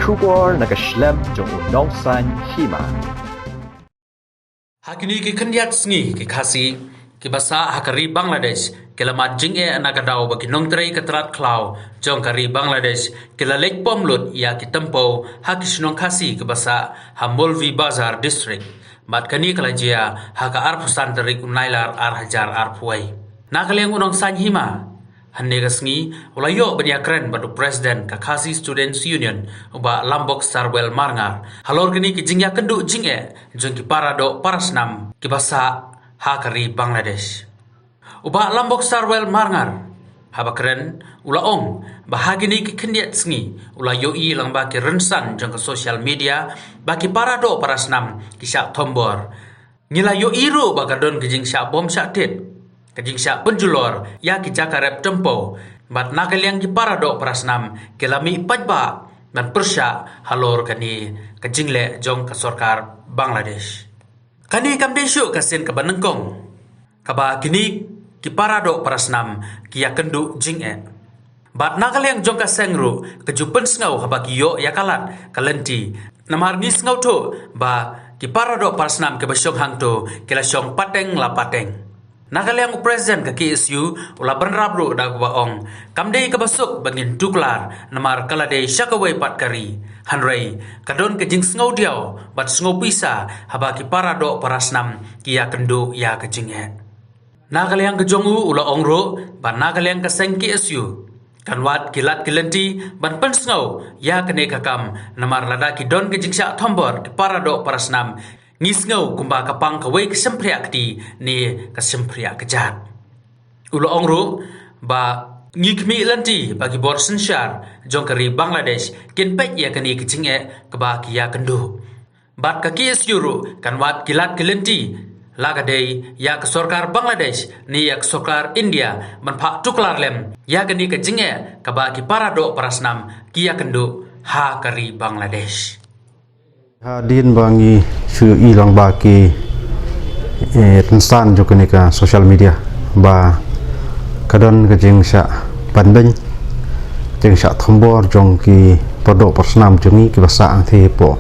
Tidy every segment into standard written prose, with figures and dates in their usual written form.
Kubor nakaslem jong unongsan hima. Hakini ki kendiat sngi ki khasi ki basa hakari Bangladesh kelamat jing nagadau bagi nongtrei ketrat klau jong kari Bangladesh kelalek pomlut ya ki tempo hakisnong khasi ki basa Hamolvi Bazar district mat kani kalajia haka arpusan terik unailar hajar arpuai nakaliang unong sanhima Hande gasngi ulayo banyakren badu presiden kakasi Students Union uba Lambok Sarwell Marngar halor kini ki jingya kendu jinge jong ki parado parasnam ki basa hakari Bangladesh uba Lambok Sarwell Marngar habakren ulaong bahagini ki kendiat sngi ulayo i lang ba ki rensan jong ke social media baki parado parasnam ki syak tombor ngilayo iru bagadon ki jing syak bom syak tit kajing syak penjulor ya ki jakarep tempo bat nakaliang ki parado prasnam kelami pajba dan persya halor kani kajing le jong ka sarkar Bangladesh kani kamdesyu kasin ka banengkong kaba kini ki parado prasnam ki yakendu jinge bat nakaliang jong ka sengru kejupen sngau haba ki yo yakalat kalenti namar ni sngau to ba ki parado prasnam ke basyong hangto kelasyong pateng la pateng Nakaliang presiden ke KSU ula benrabru da baong kamdei kabasuk bangin tuklar namar kalade syakawai patkari hanrei kadon kejing sngau diau bat sngau pisa habaki parado parasnam kia kendu ya kejinghe nakaliang kejongu ula ongro ban nakaliang keseng KSU kanwat kilat kilenti ban pensngau ya kene kakam namar lada kidon kejing syak tombor ki parado parasnam ngisngau kumba kapang kawai kesempriak di ni kesempriak kejat ulo ongru ba ngikmi lanti bagi bor sensyar jongkari Bangladesh kin pek ya kani kecingek keba kia kendu bat kaki esyuru kan wat kilat kelenti lagadei ya ke sarkar Bangladesh ni ya ke sarkar India manpak tuklar lem ya kani kecingek keba ki parado parasnam kia kendu ha kari Bangladesh Hadin bangi su ilang baki tensan juga ni ka social media ba kadon kejing syak bandeng kejing syak tombor jong ki podok persnam jungi ki basa ang thi po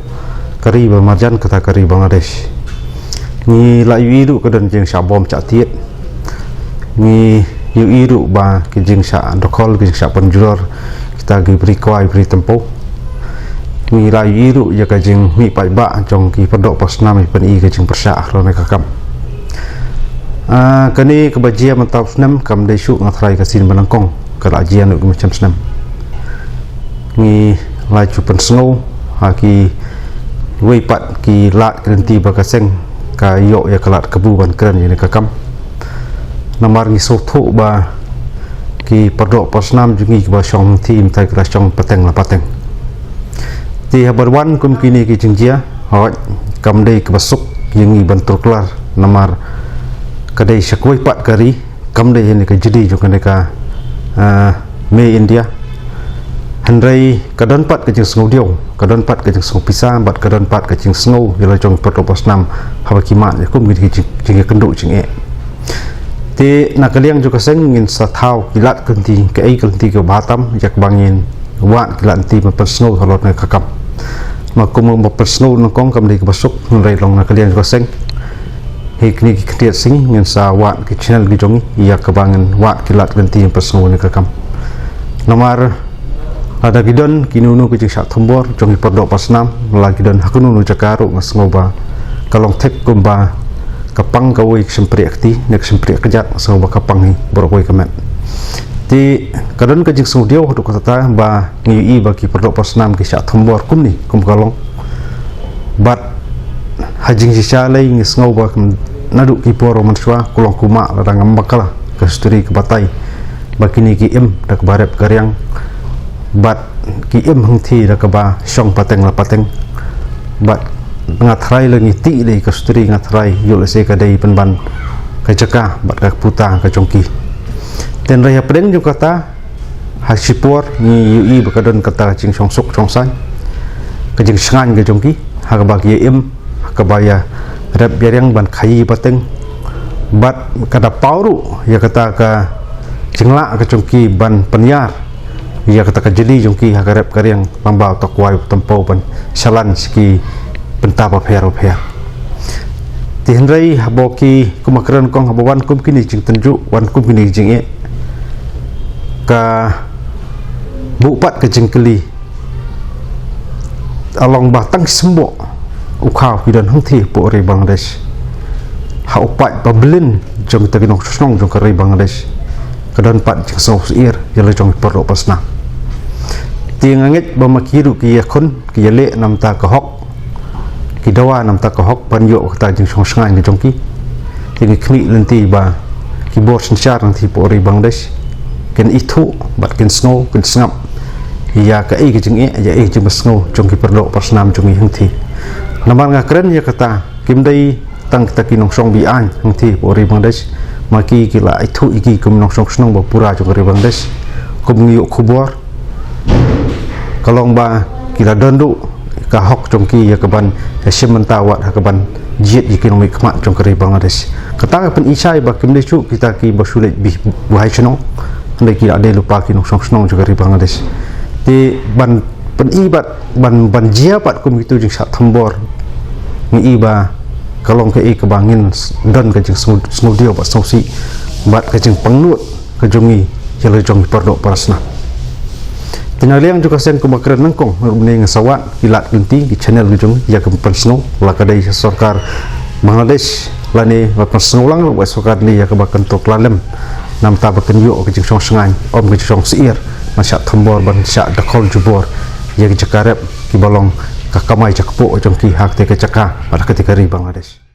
kari ba marjan kata kari Bangladesh ni la yu iru kadon jing syak bom cak tiet ni yu iru ba kejing syak dokol kejing syak penjulor kita gi beri kuai beri tempo mi la yiru ya kajing mi pai ba jong ki podok posnam pen i kajing persya lo ne kakam kani kebajia mantap senam kam desu ngatrai kasin banangkong kala jianuk macam senam mi la chu pen snow ha ki wei pat ki lat krenti bakaseng ka yo ya kalat kebu ban kren ni kakam namar ni sotu ba ki podok posnam jungi ba syong tim tai kra syong pateng la pateng di habarwan kum kini ki jingjia hot kamdei kebasuk yengi bentuk kelar namar kadai syakoi pat kari kamdei ni ka jadi jo kaneka me India handrai kadon pat kajing sngau diau kadon pat kajing sngau pisa bat kadon pat kajing sngau yala jong potopos nam habakimat kum ki jing kendu jing ti nakaliang jo kaseng ngin sathau kilat kenti ke ai kenti ke batam jak bangin wat kilanti mempersnau halot na kakam makum mempersnau nongkong kam di basuk nrai long na kalian koseng hikni ketiat sing ngen sa wat ki channel gi jongi iya kebangan wat kilat kilanti mempersnau na kakam nomor ada gidon kinunu ki sak tombor jongi podok pasnam lagi don hakunu jakaru ngasngoba kalong tek kumba kapang kawai sempriakti nek sempriak kejat soba kapang ni borokoi kamet ti kadon kajing sudio hadu kata ba ngi bagi podok pasnam ki syak tombor kum ni kum kalong bat hajing sisa lai ngi ngau ba nadu ki poro manswa kulong kuma larang ambakala kasturi ke batai bakini ki im dak barep karyang bat ki im hangthi dak ba syong pateng la pateng bat ngathrai le ngi ti le kasturi ngathrai yul se kadai penban kajaka bat ka puta ka jongki dan raya pedeng juga kata hasipor ni ui bakadon kata cing songsuk songsai kajing sengan ke jongki hakabagi im hakabaya rap biarang ban khai pateng bat kada pauru ya kata ka jingla ke jongki ban penyar ia kata jeli jongki hagarep kariang lambau takwai tempo pan salan ski pentapa phero tihenrai haboki kumakran kong habawan kum kini jing tenju wan kum kini jing e ka bupat ke jengkeli along batang sembo ukau hidan hangthi po ri Bangladesh ha upat babelin jong taginong snong jong kari Bangladesh kadan pat jing so ir yale jong perlo pasna tiangangit bamakiru ki yakon ki yale namta ka hok ki dawa namta ka hok panyo ta jing song sangai ni jongki tingi khni lenti ba ki bor senchar nanti po ri Bangladesh ken itu bat ken snow ken sngap ya ka e jing e ya e jing snow jong ki perlo pasnam jong hing thi naman nga kren ya kata kimdai tang ta kinong song bi an hing thi po ri Bangladesh maki kila itu iki kum nong song snong ba pura jong ri Bangladesh kum ngiu khubor kalong ba kila dondu ka hok jongki ya kaban sementawat hakaban jit yikin mi kmat jong kari Bangladesh kata pen isai ba kimde chu kita ki basulet bi buhai chno ndai ki ade lupa ki nong song jong kari Bangladesh ti ban pen ibat ban jia pat kum itu jing sak thambor ni iba kalong ke e kebangin dan ke jing smudio ba sosi bat ke jing panglut ke jongi jele jong perdo parasna Tinaliang juga sen kumakran nangkong merupakan ngasawat kilat genti di channel ujung ya kepensengu lakadai sarkar Bangladesh lani kepensengu lang wa sarkar ni ya kebakan tok lalem nam ta bakan yo ke jong sengai om ke jong siir masyak thambor ban syak dakol jubor ya ke jakarep ki balong ka kamai jakpo jong ki hak te ke caka pada ketika ri Bangladesh